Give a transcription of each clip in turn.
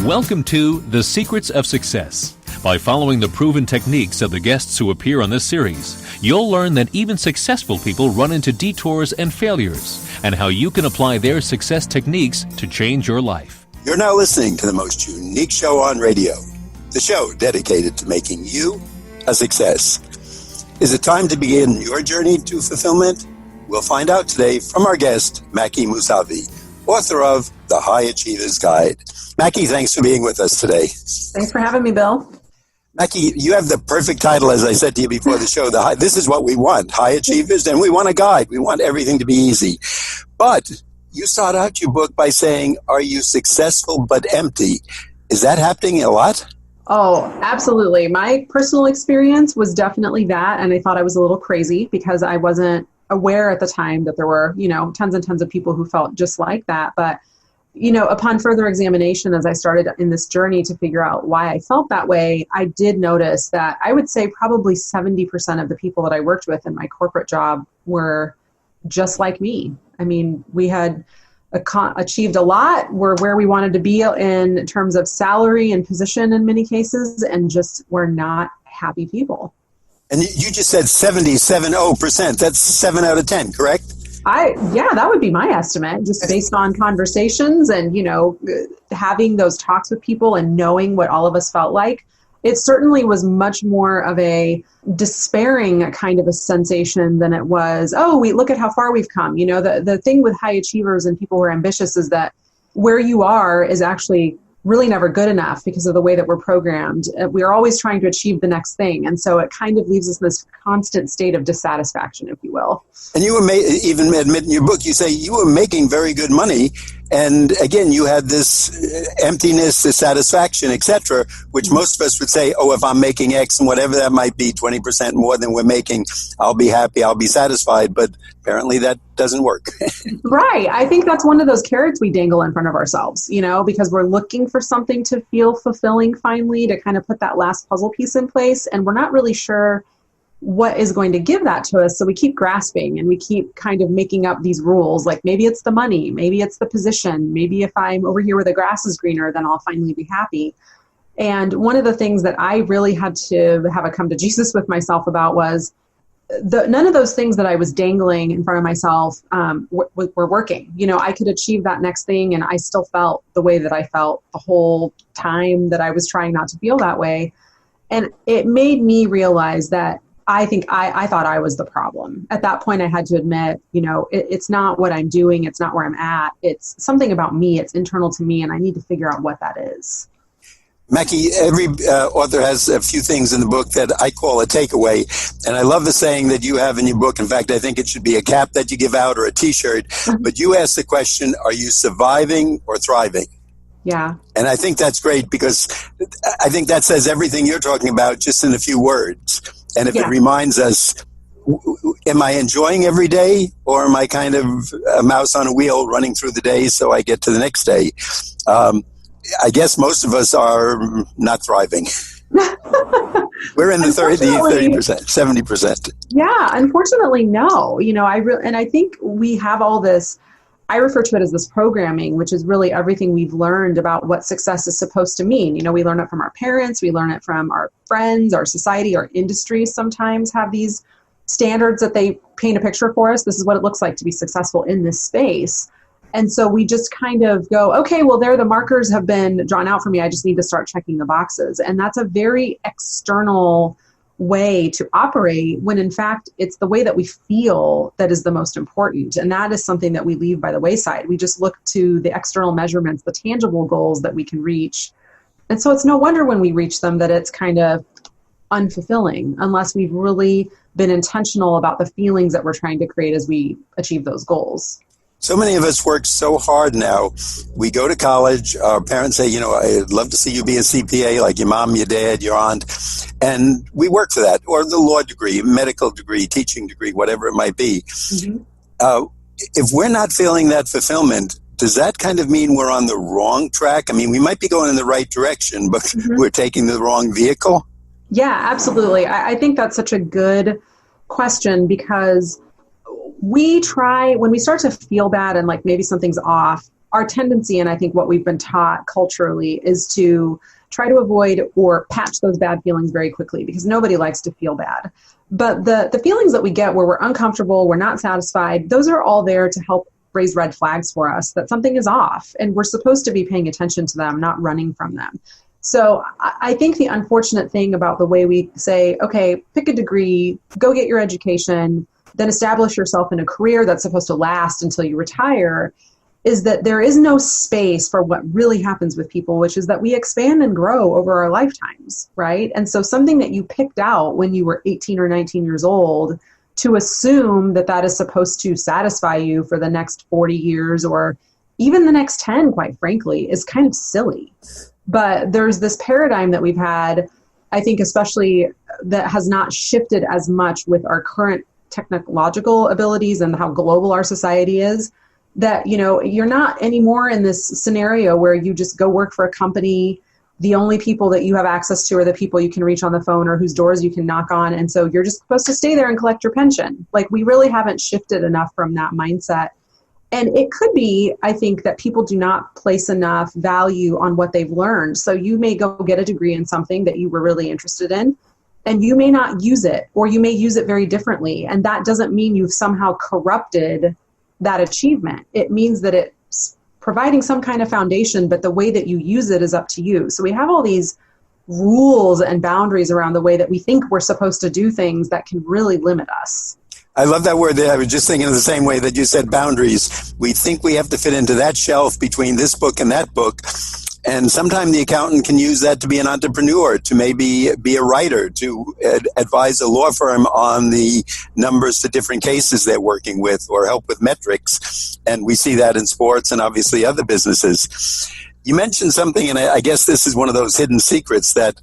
Welcome to The Secrets of Success. By following the proven techniques of the guests who appear on this series, you'll learn that even successful people run into detours and failures, and how you can apply their success techniques to change your life. You're now listening to the most unique show on radio, the show dedicated to making you a success. Is it time to begin your journey to fulfillment? We'll find out today from our guest, Maki Moussavi, author of The High Achiever's Guide. Maki, thanks for being with us today. Thanks for having me, Bill. Maki, you have the perfect title, as I said to you before the show. This is what we want, high achievers, and we want a guide. We want everything to be easy. But you start out your book by saying, are you successful but empty? Is that happening a lot? Oh, absolutely. My personal experience was definitely that, and I thought I was a little crazy because I wasn't aware at the time that there were, tons and tons of people who felt just like that. But, upon further examination, as I started in this journey to figure out why I felt that way, I did notice that I would say probably 70% of the people that I worked with in my corporate job were just like me. I mean, we had achieved a lot. We're where we wanted to be in terms of salary and position in many cases, and just were not happy people. And you just said 70%. That's 7 out of 10, correct? That would be my estimate, just based on conversations and, having those talks with people and knowing what all of us felt like. It certainly was much more of a despairing kind of a sensation than it was, look at how far we've come. The thing with high achievers and people who are ambitious is that where you are is actually really never good enough because of the way that we're programmed. We're always trying to achieve the next thing. And so it kind of leaves us in this constant state of dissatisfaction, if you will. And you even admit in your book, you say you were making very good money. And again, you had this emptiness, dissatisfaction, etc., which most of us would say, if I'm making X and whatever that might be, 20% more than we're making, I'll be happy, I'll be satisfied. But apparently that doesn't work. Right. I think that's one of those carrots we dangle in front of ourselves, because we're looking for something to feel fulfilling finally, to kind of put that last puzzle piece in place. And we're not really sure what is going to give that to us. So we keep grasping and we keep kind of making up these rules. Like maybe it's the money, maybe it's the position, maybe if I'm over here where the grass is greener, then I'll finally be happy. And one of the things that I really had to have a come to Jesus with myself about was none of those things that I was dangling in front of myself were working. I could achieve that next thing and I still felt the way that I felt the whole time that I was trying not to feel that way. And it made me realize that I think I thought I was the problem. At that point, I had to admit, it's not what I'm doing. It's not where I'm at. It's something about me. It's internal to me, and I need to figure out what that is. Maki, every author has a few things in the book that I call a takeaway. And I love the saying that you have in your book. In fact, I think it should be a cap that you give out or a T-shirt. But you ask the question, are you surviving or thriving? Yeah. And I think that's great because I think that says everything you're talking about just in a few words. And if it reminds us, am I enjoying every day, or am I kind of a mouse on a wheel running through the day so I get to the next day? I guess most of us are not thriving. We're in the 30%, 70%. Yeah, unfortunately, no. And I think we have all this, I refer to it as this programming, which is really everything we've learned about what success is supposed to mean. We learn it from our parents, we learn it from our friends, our society, our industries sometimes have these standards that they paint a picture for us. This is what it looks like to be successful in this space. And so we just kind of go, okay, well, the markers have been drawn out for me. I just need to start checking the boxes. And that's a very external way to operate when in fact it's the way that we feel that is the most important. And that is something that we leave by the wayside. We just look to the external measurements, the tangible goals that we can reach. And so it's no wonder when we reach them that it's kind of unfulfilling unless we've really been intentional about the feelings that we're trying to create as we achieve those goals. So many of us work so hard now. We go to college. Our parents say, I'd love to see you be a CPA like your mom, your dad, your aunt. And we work for that, or the law degree, medical degree, teaching degree, whatever it might be. Mm-hmm. If we're not feeling that fulfillment, does that kind of mean we're on the wrong track? I mean, we might be going in the right direction, but we're taking the wrong vehicle? Yeah, absolutely. I think that's such a good question because when we start to feel bad and like maybe something's off, our tendency, and I think what we've been taught culturally, is to try to avoid or patch those bad feelings very quickly, because nobody likes to feel bad. But the feelings that we get where we're uncomfortable, we're not satisfied, those are all there to help raise red flags for us that something is off, and we're supposed to be paying attention to them, not running from them. So I think the unfortunate thing about the way we say, okay, pick a degree, go get your education, then establish yourself in a career that's supposed to last until you retire, is that there is no space for what really happens with people, which is that we expand and grow over our lifetimes, right? And so something that you picked out when you were 18 or 19 years old, to assume that that is supposed to satisfy you for the next 40 years or even the next 10, quite frankly, is kind of silly. But there's this paradigm that we've had, I think especially, that has not shifted as much with our current technological abilities and how global our society is, that, you know, you're not anymore in this scenario where you just go work for a company. The only people that you have access to are the people you can reach on the phone or whose doors you can knock on. And so you're just supposed to stay there and collect your pension. Like, we really haven't shifted enough from that mindset. And it could be, I think, that people do not place enough value on what they've learned. So you may go get a degree in something that you were really interested in, and you may not use it, or you may use it very differently. And that doesn't mean you've somehow corrupted that achievement. It means that it's providing some kind of foundation, but the way that you use it is up to you. So we have all these rules and boundaries around the way that we think we're supposed to do things that can really limit us. I love that word there. I was just thinking of the same way that you said boundaries. We think we have to fit into that shelf between this book and that book. And sometimes the accountant can use that to be an entrepreneur, to maybe be a writer, to advise a law firm on the numbers to different cases they're working with, or help with metrics. And we see that in sports and obviously other businesses. You mentioned something, and I guess this is one of those hidden secrets, that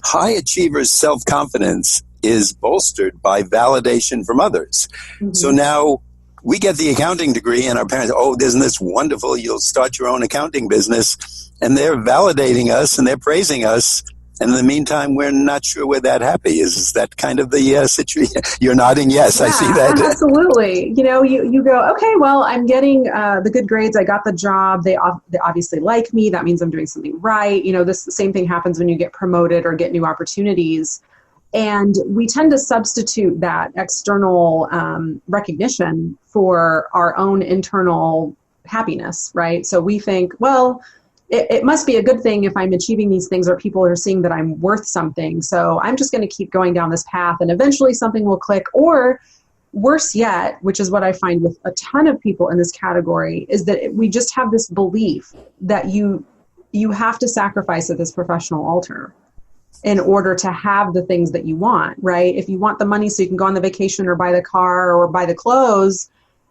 high achievers' self-confidence is bolstered by validation from others. Mm-hmm. So now we get the accounting degree and our parents, oh, isn't this wonderful? You'll start your own accounting business. And they're validating us and they're praising us. And in the meantime, we're not sure we're that happy. Is that kind of the situation? You're nodding yes, yeah, I see that. Absolutely. You know, you go, okay, well, I'm getting the good grades. I got the job. They obviously like me. That means I'm doing something right. You know, the same thing happens when you get promoted or get new opportunities. And we tend to substitute that external recognition for our own internal happiness, right? So we think, well, it must be a good thing if I'm achieving these things, or people are seeing that I'm worth something. So I'm just going to keep going down this path, and eventually something will click. Or worse yet, which is what I find with a ton of people in this category, is that we just have this belief that you have to sacrifice at this professional altar in order to have the things that you want, right? If you want the money so you can go on the vacation or buy the car or buy the clothes,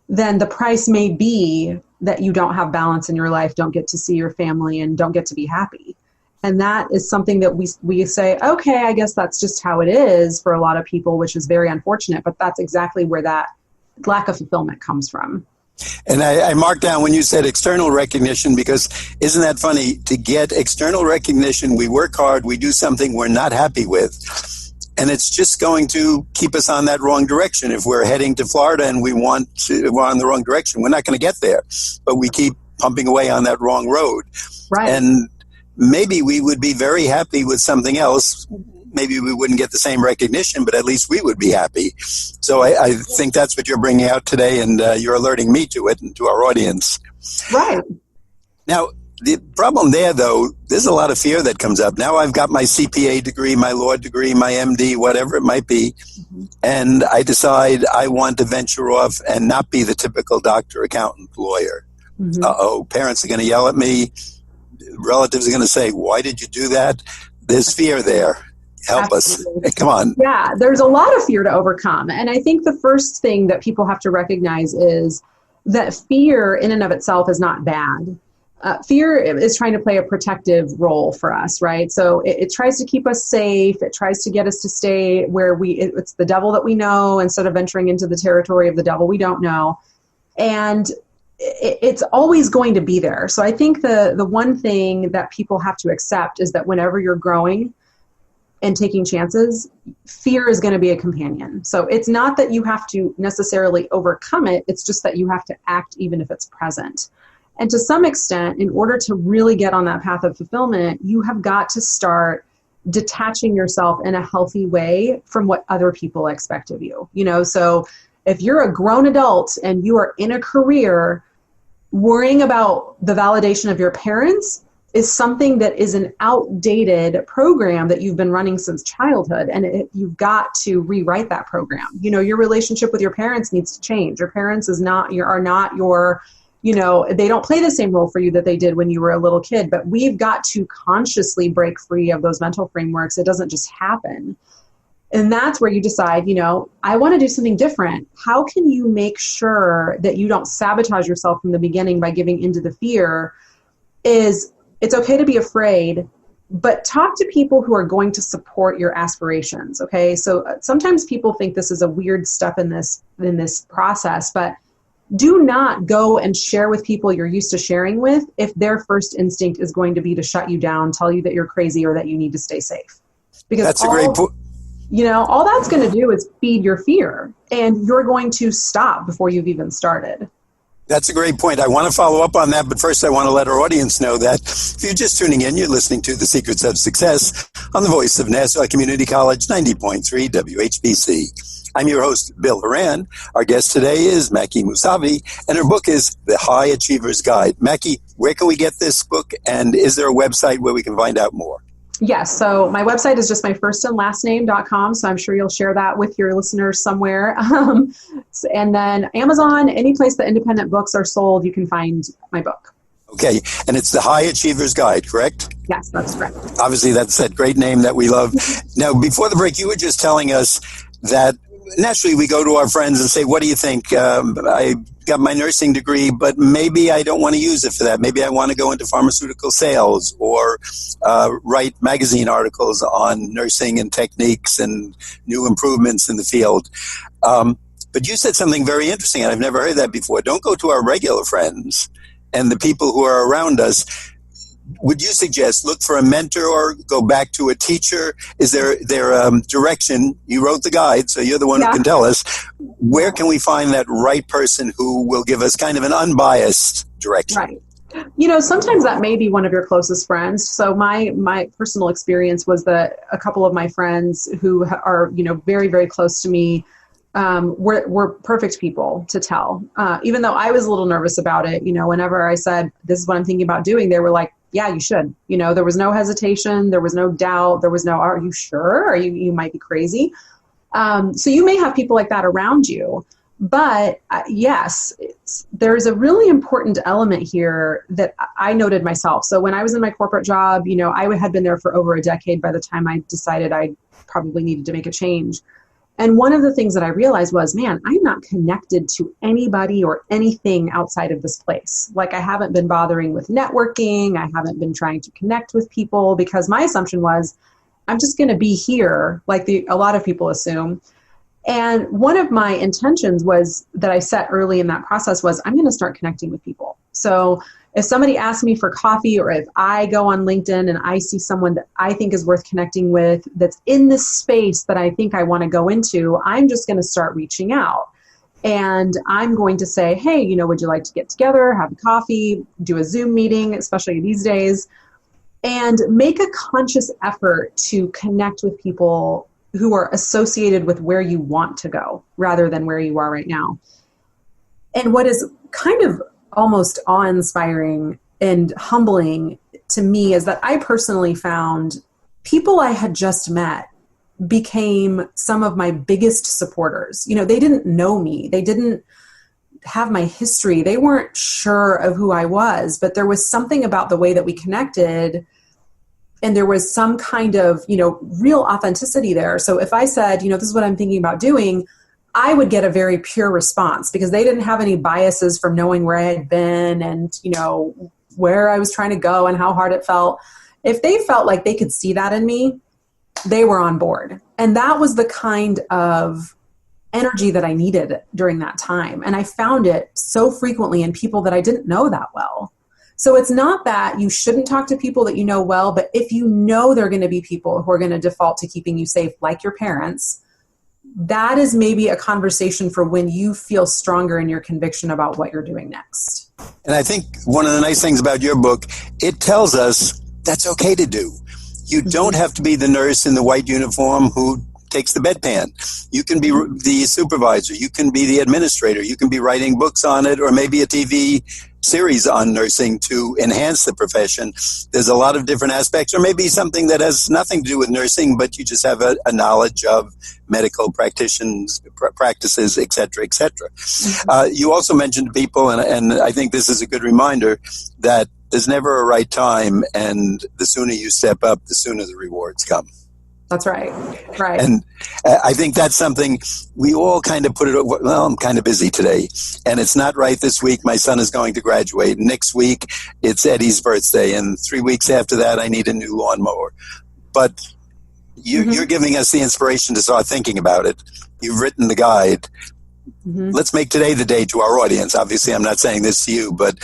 then the price may be that you don't have balance in your life, don't get to see your family, and don't get to be happy. And that is something that we say, okay, I guess that's just how it is for a lot of people, which is very unfortunate, but that's exactly where that lack of fulfillment comes from. And I marked down when you said external recognition, because isn't that funny? To get external recognition, we work hard, we do something we're not happy with, and it's just going to keep us on that wrong direction. If we're heading to Florida and we're on the wrong direction, we're not going to get there, but we keep pumping away on that wrong road. Right. And maybe we would be very happy with something else. Maybe we wouldn't get the same recognition, but at least we would be happy. So I think that's what you're bringing out today, and you're alerting me to it and to our audience. Right. Now, the problem there, though, there's a lot of fear that comes up. Now I've got my CPA degree, my law degree, my MD, whatever it might be, and I decide I want to venture off and not be the typical doctor, accountant, lawyer. Mm-hmm. Uh-oh, parents are going to yell at me. Relatives are going to say, why did you do that? There's fear there. Help Absolutely. Us. Come on. Yeah, there's a lot of fear to overcome. And I think the first thing that people have to recognize is that fear in and of itself is not bad. Fear is trying to play a protective role for us, right? So it tries to keep us safe. It tries to get us to stay where it's the devil that we know instead of venturing into the territory of the devil we don't know. And it's always going to be there. So I think the one thing that people have to accept is that whenever you're growing and taking chances, fear is going to be a companion. So it's not that you have to necessarily overcome it. It's just that you have to act even if it's present. And to some extent, in order to really get on that path of fulfillment, you have got to start detaching yourself in a healthy way from what other people expect of you. So if you're a grown adult and you are in a career, worrying about the validation of your parents is something that is an outdated program that you've been running since childhood. And you've got to rewrite that program. Your relationship with your parents needs to change. Your parents are not your, they don't play the same role for you that they did when you were a little kid, but we've got to consciously break free of those mental frameworks. It doesn't just happen. And that's where you decide, I want to do something different. How can you make sure that you don't sabotage yourself from the beginning by giving into the fear? It's okay to be afraid, but talk to people who are going to support your aspirations. Okay. So sometimes people think this is a weird step in this process, but do not go and share with people you're used to sharing with if their first instinct is going to be to shut you down, tell you that you're crazy or that you need to stay safe. Because that's a great point. All that's going to do is feed your fear, and you're going to stop before you've even started. That's a great point. I want to follow up on that, but first I want to let our audience know that if you're just tuning in, you're listening to The Secrets of Success on the voice of Nassau Community College, 90.3 WHPC. I'm your host, Bill Horan. Our guest today is Maki Moussavi, and her book is The High Achiever's Guide. Maki, where can we get this book, and is there a website where we can find out more? Yes. So my website is just my first and last name.com. So I'm sure you'll share that with your listeners somewhere. And then Amazon, any place that independent books are sold, you can find my book. Okay. And it's The High Achiever's Guide, correct? Yes, that's correct. Obviously, that's that great name that we love. Now, before the break, you were just telling us that naturally we go to our friends and say, what do you think? I got my nursing degree, but maybe I don't want to use it for that. Maybe I want to go into pharmaceutical sales or write magazine articles on nursing and techniques and new improvements in the field. But you said something very interesting, and I've never heard that before. Don't go to our regular friends and the people who are around us. Would you suggest look for a mentor or go back to a teacher? Is there direction? You wrote the guide, so you're the one who can tell us. Where can we find that right person who will give us kind of an unbiased direction? Right. Sometimes that may be one of your closest friends. So my personal experience was that a couple of my friends who are, very, very close to me were perfect people to tell. Even though I was a little nervous about it, whenever I said, this is what I'm thinking about doing, they were like, yeah, you should. There was no hesitation. There was no doubt. There was no, are you sure? Or you might be crazy. So you may have people like that around you. But yes, there's a really important element here that I noted myself. So when I was in my corporate job, I had been there for over a decade by the time I decided I probably needed to make a change. And one of the things that I realized was, man, I'm not connected to anybody or anything outside of this place. Like I haven't been bothering with networking. I haven't been trying to connect with people because my assumption was I'm just going to be here like a lot of people assume. And one of my intentions was that I set early in that process was I'm going to start connecting with people. So if somebody asks me for coffee or if I go on LinkedIn and I see someone that I think is worth connecting with that's in this space that I think I want to go into, I'm just going to start reaching out. And I'm going to say, hey, would you like to get together, have a coffee, do a Zoom meeting, especially these days, and make a conscious effort to connect with people who are associated with where you want to go rather than where you are right now. And what is kind of almost awe-inspiring and humbling to me is that I personally found people I had just met became some of my biggest supporters. They didn't know me. They didn't have my history. They weren't sure of who I was, but there was something about the way that we connected, and there was some kind of, real authenticity there. So if I said, this is what I'm thinking about doing, I would get a very pure response because they didn't have any biases from knowing where I had been and, where I was trying to go and how hard it felt. If they felt like they could see that in me, they were on board. And that was the kind of energy that I needed during that time. And I found it so frequently in people that I didn't know that well. So it's not that you shouldn't talk to people that you know well, but if you know there are going to be people who are going to default to keeping you safe, like your parents, that is maybe a conversation for when you feel stronger in your conviction about what you're doing next. And I think one of the nice things about your book, it tells us that's okay to do. You don't have to be the nurse in the white uniform who takes the bedpan. You can be the supervisor. You can be the administrator. You can be writing books on it, or maybe a TV series on nursing to enhance the profession. There's a lot of different aspects, or maybe something that has nothing to do with nursing, but you just have a knowledge of medical practices, et cetera, et cetera. You also mentioned to people, and I think this is a good reminder, that there's never a right time, and the sooner you step up, the sooner the rewards come. That's right. Right. And I think that's something we all kind of put it, well, I'm kind of busy today, and it's not right this week. My son is going to graduate. Next week, it's Eddie's birthday, and 3 weeks after that, I need a new lawnmower. But you're giving us the inspiration to start thinking about it. You've written the guide. Let's make today the day to our audience. Obviously, I'm not saying this to you, but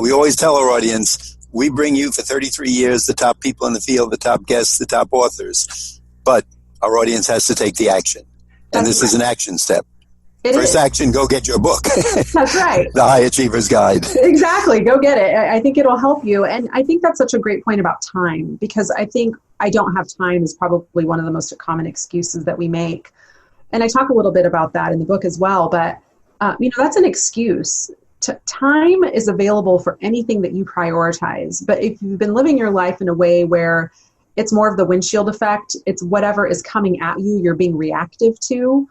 we always tell our audience, we bring you for 33 years the top people in the field, the top guests, the top authors. But our audience has to take the action. And this is an action step. First action, go get your book. That's right. The High Achiever's Guide. Exactly. Go get it. I think it'll help you. And I think that's such a great point about time, because I think I don't have time is probably one of the most common excuses that we make. And I talk a little bit about that in the book as well. But, that's an excuse. Time is available for anything that you prioritize. But if you've been living your life in a way where it's more of the windshield effect, it's whatever is coming at you, you're being reactive to,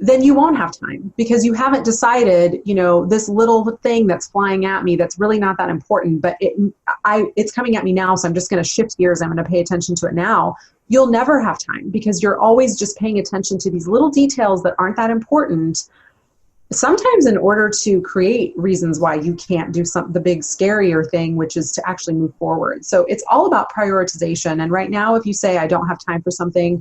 then you won't have time, because you haven't decided, this little thing that's flying at me that's really not that important, but it's coming at me now, so I'm just going to shift gears. I'm going to pay attention to it now. You'll never have time, because you're always just paying attention to these little details that aren't that important, sometimes in order to create reasons why you can't do the big scarier thing, which is to actually move forward. So it's all about prioritization. And right now, if you say, I don't have time for something,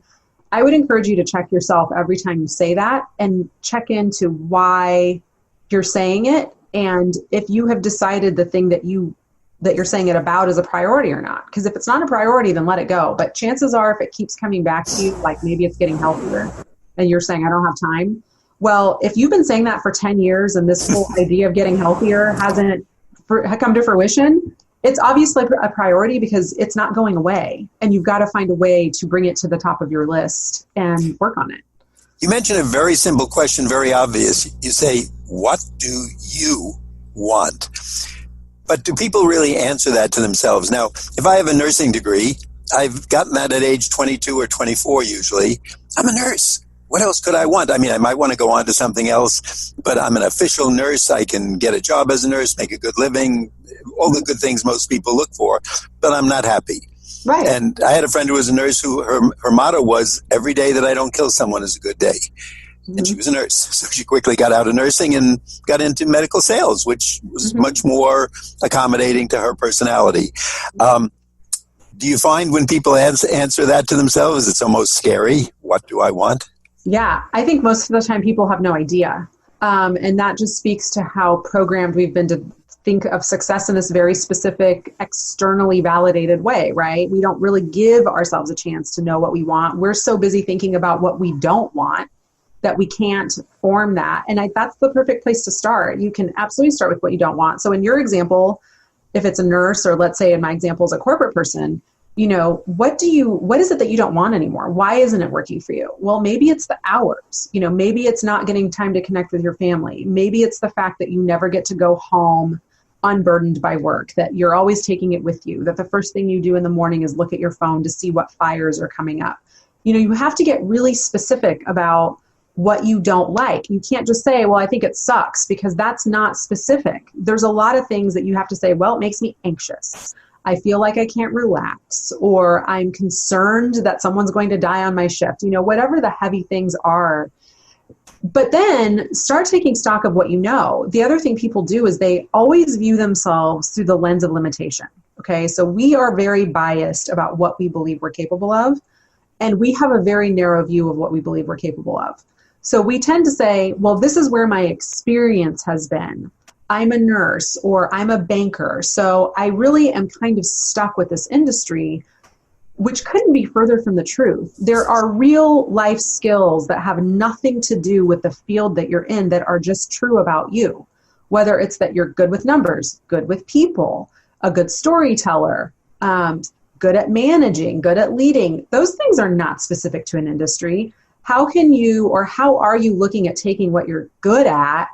I would encourage you to check yourself every time you say that and check into why you're saying it. And if you have decided the thing that you're saying it about is a priority or not. Because if it's not a priority, then let it go. But chances are, if it keeps coming back to you, like maybe it's getting healthier and you're saying, I don't have time. Well, if you've been saying that for 10 years and this whole idea of getting healthier hasn't come to fruition, it's obviously a priority, because it's not going away. And you've got to find a way to bring it to the top of your list and work on it. You mentioned a very simple question, very obvious. You say, what do you want? But do people really answer that to themselves? Now, if I have a nursing degree, I've gotten that at age 22 or 24 usually. I'm a nurse. What else could I want? I mean, I might want to go on to something else, but I'm an official nurse. I can get a job as a nurse, make a good living, all the good things most people look for, but I'm not happy. Right. And I had a friend who was a nurse who her motto was, every day that I don't kill someone is a good day. And she was a nurse. So she quickly got out of nursing and got into medical sales, which was much more accommodating to her personality. Do you find when people answer that to themselves, it's almost scary? What do I want? Yeah, I think most of the time people have no idea. And that just speaks to how programmed we've been to think of success in this very specific, externally validated way, right? We don't really give ourselves a chance to know what we want. We're so busy thinking about what we don't want that we can't form that. And that's the perfect place to start. You can absolutely start with what you don't want. So in your example, if it's a nurse, or let's say in my example is a corporate person, what is it that you don't want anymore? Why isn't it working for you? Well, maybe it's the hours, maybe it's not getting time to connect with your family. Maybe it's the fact that you never get to go home unburdened by work, that you're always taking it with you, that the first thing you do in the morning is look at your phone to see what fires are coming up. You have to get really specific about what you don't like. You can't just say, well, I think it sucks, because that's not specific. There's a lot of things that you have to say, well, it makes me anxious. I feel like I can't relax, or I'm concerned that someone's going to die on my shift, whatever the heavy things are. But then start taking stock of what you know. The other thing people do is they always view themselves through the lens of limitation. Okay, so we are very biased about what we believe we're capable of, and we have a very narrow view of what we believe we're capable of. So we tend to say, well, this is where my experience has been. I'm a nurse, or I'm a banker, so I really am kind of stuck with this industry. which couldn't be further from the truth. There are real life skills that have nothing to do with the field that you're in that are just true about you. Whether it's that you're good with numbers, good with people, a good storyteller, good at managing, good at leading. Those things are not specific to an industry. How are you looking at taking what you're good at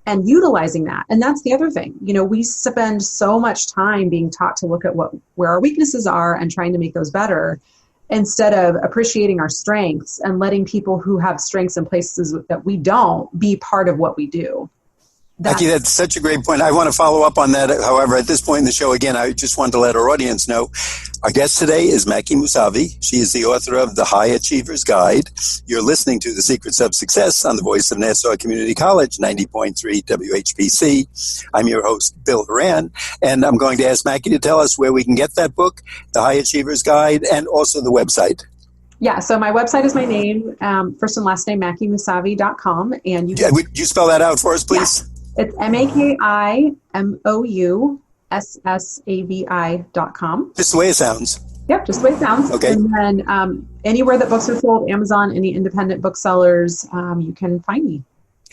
and utilizing that? And that's the other thing. We spend so much time being taught to look at where our weaknesses are and trying to make those better, instead of appreciating our strengths and letting people who have strengths in places that we don't be part of what we do. Maki, that's such a great point. I want to follow up on that. However, at this point in the show, again, I just want to let our audience know our guest today is Maki Moussavi. She is the author of The High Achiever's Guide. You're listening to The Secrets of Success on the voice of Nassau Community College, 90.3 WHPC. I'm your host, Bill Horan, and I'm going to ask Maki to tell us where we can get that book, The High Achiever's Guide, and also the website. Yeah, so my website is my name, first and last name, MakiMoussavi.com. And would you spell that out for us, please? Yeah. It's MakiMoussavi.com. Just the way it sounds. Yep, just the way it sounds. Okay. And then anywhere that books are sold, Amazon, any independent booksellers, you can find me.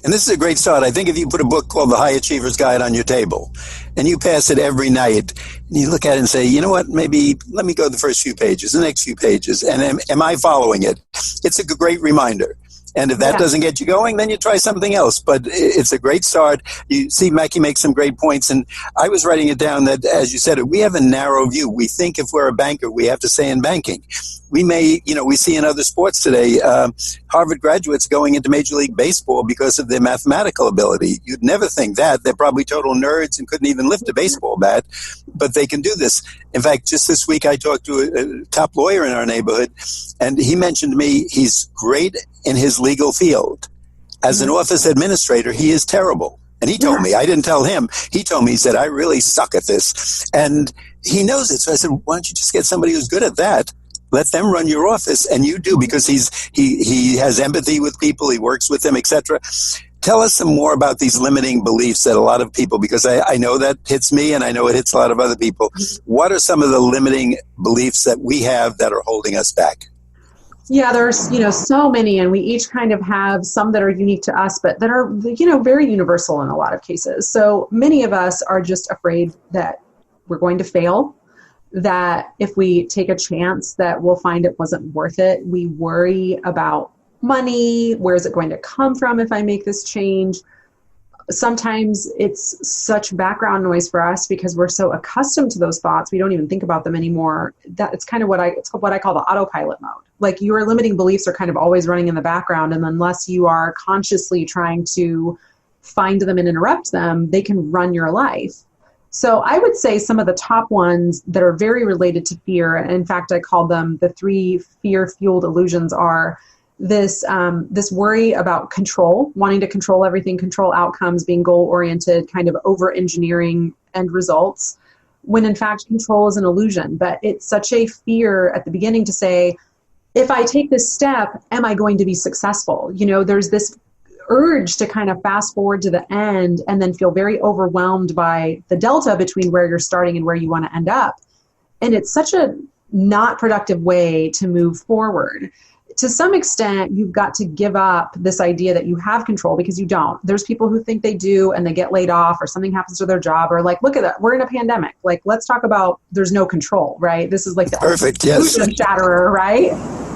And this is a great start. I think if you put a book called The High Achiever's Guide on your table and you pass it every night and you look at it and say, you know what, maybe let me go the first few pages, the next few pages, and am I following it? It's a great reminder. And if that doesn't get you going, then you try something else. But it's a great start. You see Maki make some great points. And I was writing it down that, as you said, we have a narrow view. We think if we're a banker, we have to stay in banking. We may, we see in other sports today, Harvard graduates going into Major League Baseball because of their mathematical ability. You'd never think that. They're probably total nerds and couldn't even lift a baseball bat, but they can do this. In fact, just this week, I talked to a top lawyer in our neighborhood, and he mentioned to me he's great in his legal field. As an office administrator, he is terrible. And he told me, I didn't tell him. He told me, he said, I really suck at this. And he knows it. So I said, why don't you just get somebody who's good at that? Let them run your office, and you do, because he has empathy with people, he works with them, etc. Tell us some more about these limiting beliefs that a lot of people, because I know that hits me and I know it hits a lot of other people. What are some of the limiting beliefs that we have that are holding us back? Yeah, there's, so many, and we each kind of have some that are unique to us, but that are, very universal in a lot of cases. So many of us are just afraid that we're going to fail, that if we take a chance that we'll find it wasn't worth it. We worry about money. Where is it going to come from if I make this change? Sometimes it's such background noise for us because we're so accustomed to those thoughts, we don't even think about them anymore. That it's kind of what I call the autopilot mode. Like, your limiting beliefs are kind of always running in the background, and unless you are consciously trying to find them and interrupt them, they can run your life. So I would say some of the top ones that are very related to fear, and in fact, I call them the 3 fear-fueled illusions, are this worry about control, wanting to control everything, control outcomes, being goal-oriented, kind of over-engineering end results, when in fact control is an illusion. But it's such a fear at the beginning to say, if I take this step, am I going to be successful? There's this urge to kind of fast forward to the end and then feel very overwhelmed by the delta between where you're starting and where you want to end up. And it's such a not productive way to move forward. To some extent, you've got to give up this idea that you have control, because you don't. There's people who think they do, and they get laid off, or something happens to their job, or like, look at that, we're in a pandemic. Like, let's talk about there's no control, right? This is like the perfect, yes, shatterer, right?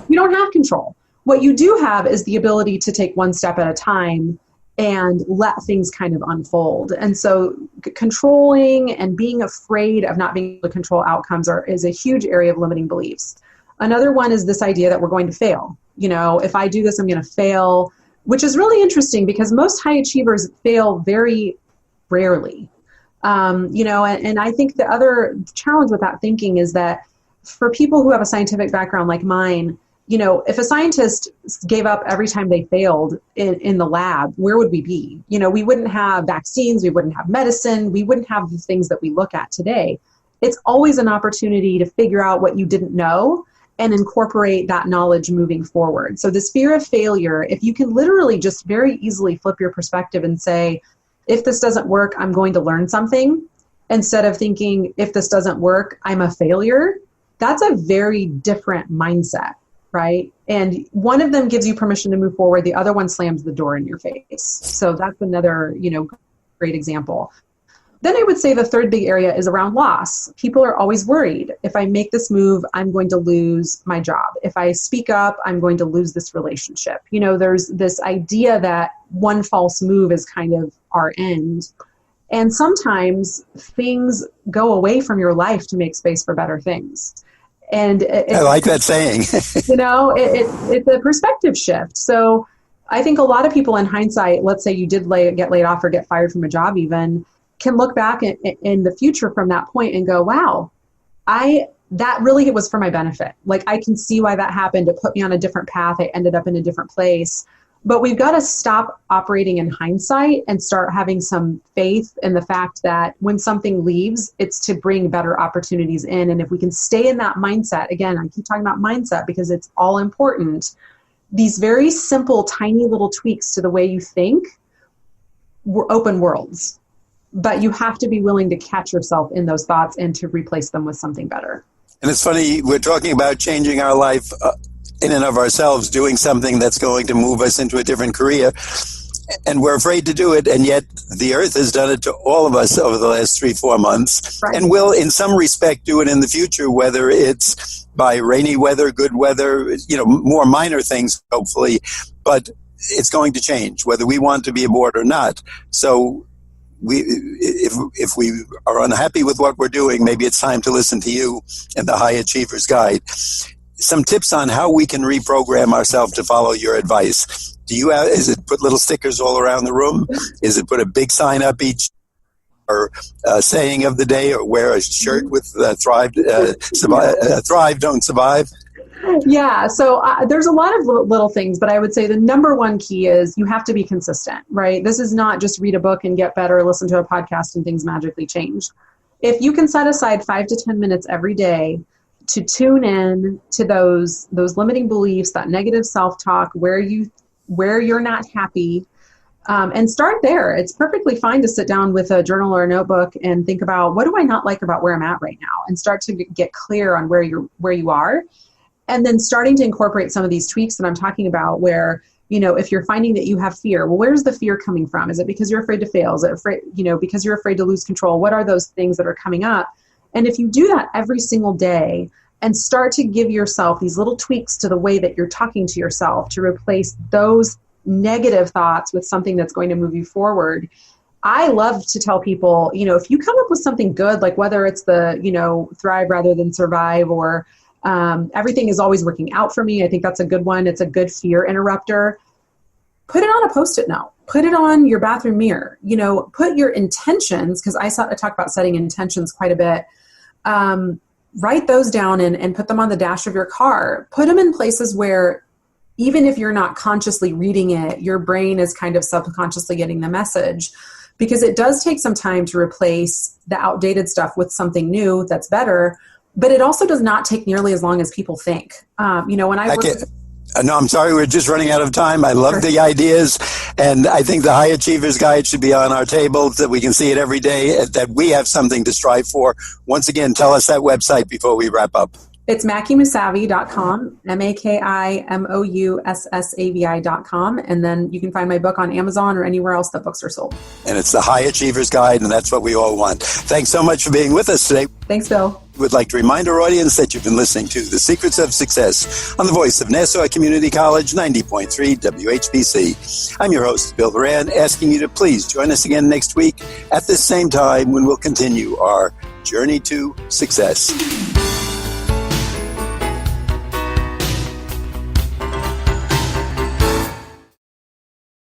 You don't have control. What you do have is the ability to take one step at a time and let things kind of unfold. And so controlling and being afraid of not being able to control outcomes is a huge area of limiting beliefs. Another one is this idea that we're going to fail. If I do this, I'm going to fail, which is really interesting because most high achievers fail very rarely. And I think the other challenge with that thinking is that for people who have a scientific background like mine, if a scientist gave up every time they failed in the lab, where would we be? We wouldn't have vaccines, we wouldn't have medicine, we wouldn't have the things that we look at today. It's always an opportunity to figure out what you didn't know and incorporate that knowledge moving forward. So this fear of failure, if you can literally just very easily flip your perspective and say, if this doesn't work, I'm going to learn something, instead of thinking, if this doesn't work, I'm a failure, that's a very different mindset, right? And one of them gives you permission to move forward. The other one slams the door in your face. So that's another, great example. Then I would say the third big area is around loss. People are always worried. If I make this move, I'm going to lose my job. If I speak up, I'm going to lose this relationship. There's this idea that one false move is kind of our end. And sometimes things go away from your life to make space for better things. And I like that saying. It's a perspective shift. So I think a lot of people in hindsight, let's say you did get laid off or get fired from a job even, can look back in the future from that point and go, wow, that really was for my benefit. Like, I can see why that happened. It put me on a different path. I ended up in a different place. But we've got to stop operating in hindsight and start having some faith in the fact that when something leaves, it's to bring better opportunities in. And if we can stay in that mindset, again, I keep talking about mindset because it's all important. These very simple, tiny little tweaks to the way you think were open worlds. But you have to be willing to catch yourself in those thoughts and to replace them with something better. And it's funny, we're talking about changing our life in and of ourselves, doing something that's going to move us into a different career. And we're afraid to do it. And yet the earth has done it to all of us over the last 3-4 months, right, and will in some respect do it in the future, whether it's by rainy weather, good weather, more minor things, hopefully. But it's going to change, whether we want to be aboard or not. So if we are unhappy with what we're doing, maybe it's time to listen to you and the High Achievers Guide. Some tips on how we can reprogram ourselves to follow your advice. Is it put little stickers all around the room? Is it put a big sign up each, or saying of the day, or wear a shirt with thrive, don't survive? Yeah, so there's a lot of little things, but I would say the number one key is you have to be consistent, right? This is not just read a book and get better, listen to a podcast and things magically change. If you can set aside 5 to 10 minutes every day to tune in to those limiting beliefs, that negative self-talk, where you're not happy, and start there. It's perfectly fine to sit down with a journal or a notebook and think about, what do I not like about where I'm at right now, and start to get clear on where you are. And then starting to incorporate some of these tweaks that I'm talking about where, if you're finding that you have fear, well, where's the fear coming from? Is it because you're afraid to fail? Is it because you're afraid to lose control? What are those things that are coming up? And if you do that every single day and start to give yourself these little tweaks to the way that you're talking to yourself to replace those negative thoughts with something that's going to move you forward. I love to tell people, if you come up with something good, like whether it's the, thrive rather than survive, or everything is always working out for me. I think that's a good one. It's a good fear interrupter. Put it on a Post-it note. Put it on your bathroom mirror. Put your intentions, because I talk about setting intentions quite a bit. Write those down and put them on the dash of your car. Put them in places where even if you're not consciously reading it, your brain is kind of subconsciously getting the message, because it does take some time to replace the outdated stuff with something new that's better. But it also does not take nearly as long as people think. When I work no, I'm sorry, we're just running out of time. I love the ideas, and I think the High Achievers Guide should be on our table so that we can see it every day, that we have something to strive for. Once again, tell us that website before we wrap up. It's MakiMoussavi.com, MakiMoussavi.com, and then you can find my book on Amazon or anywhere else that books are sold. And it's the High Achievers Guide, and that's what we all want. Thanks so much for being with us today. Thanks, Bill. We'd like to remind our audience that you've been listening to The Secrets of Success on the voice of Nassau Community College, 90.3 WHPC. I'm your host, Bill Horan, asking you to please join us again next week at this same time when we'll continue our journey to success.